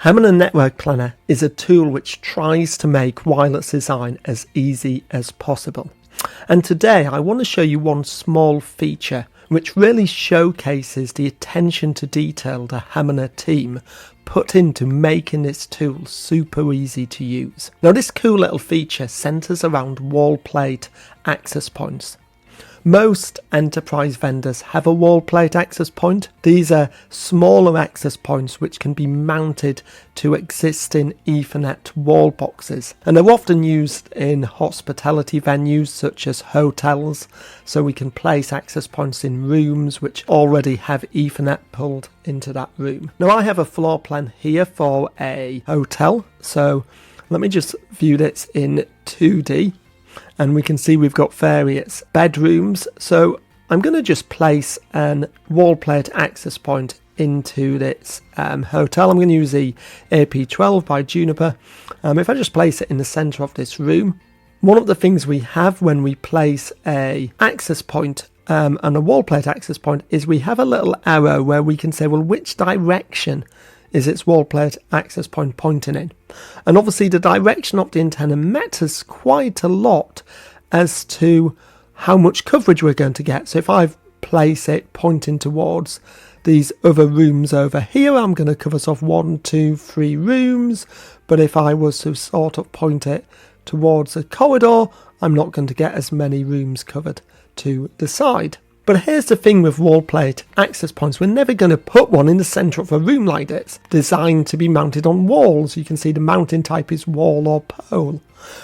Hamina Network Planner is a tool which tries to make wireless design as easy as possible. And today I want to show you one small feature which really showcases the attention to detail the Hamina team put into making this tool super easy to use. Now, this cool little feature centers around wallplate access points. Most enterprise vendors have a wallplate access point. These are smaller access points which can be mounted to existing Ethernet wall boxes, and they're often used in hospitality venues such as hotels, so we can place access points in rooms which already have Ethernet pulled into that room. Now, I have a floor plan here for a hotel, so let me just view this in 2D. And we can see we've got various bedrooms. So I'm going to just place an wallplate access point into this hotel. I'm going to use the AP12 by Juniper. If I just place it in the center of this room, one of the things we have when we place a access point and a wallplate access point is we have a little arrow where we can say, well, which direction is its wallplate access point pointing in? And obviously the direction of the antenna matters quite a lot as to how much coverage we're going to get. So if I place it pointing towards these other rooms over here, I'm going to cover off 1, 2, 3 rooms. But if I was to sort of point it towards a corridor, I'm not going to get as many rooms covered to the side. But here's the thing with wallplate access points. We're never going to put one in the center of a room like this, designed to be mounted on walls. You can see the mounting type is wall or pole.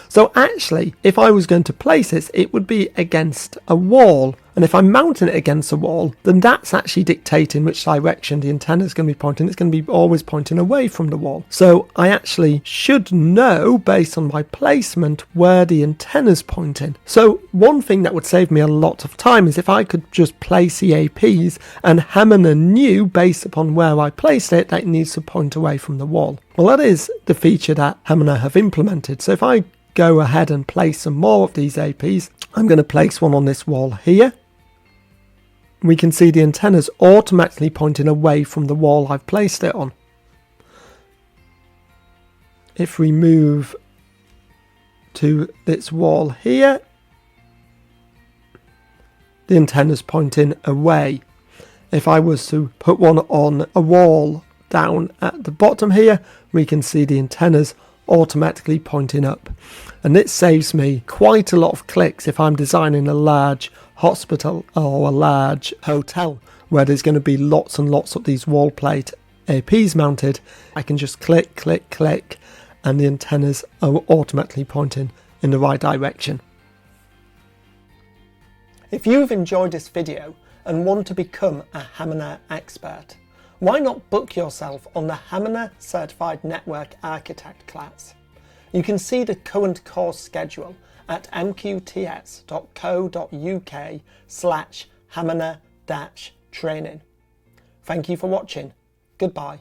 So actually, if I was going to place this, it would be against a wall. And if I'm mounting it against a wall, then that's actually dictating which direction the antenna is going to be pointing. It's going to be always pointing away from the wall. So I actually should know, based on my placement, where the antenna is pointing. So one thing that would save me a lot of time is if I could just place the APs and Hamina knew, based upon where I placed it, that it needs to point away from the wall. Well, that is the feature that Hamina have implemented. So if I go ahead and place some more of these APs, I'm going to place one on this wall here. We can see the antennas automatically pointing away from the wall I've placed it on. If we move to this wall here, the antenna's pointing away. If I was to put one on a wall down at the bottom here, we can see the antennas automatically pointing up. And it saves me quite a lot of clicks if I'm designing a large hospital or a large hotel where there's going to be lots and lots of these wallplate APs mounted. I can just click, click, click, and the antennas are automatically pointing in the right direction. If you've enjoyed this video and want to become a Hamina expert, why not book yourself on the Hamina Certified Network Architect class? You can see the current course schedule at mqts.co.uk/Hamina-training. Thank you for watching. Goodbye.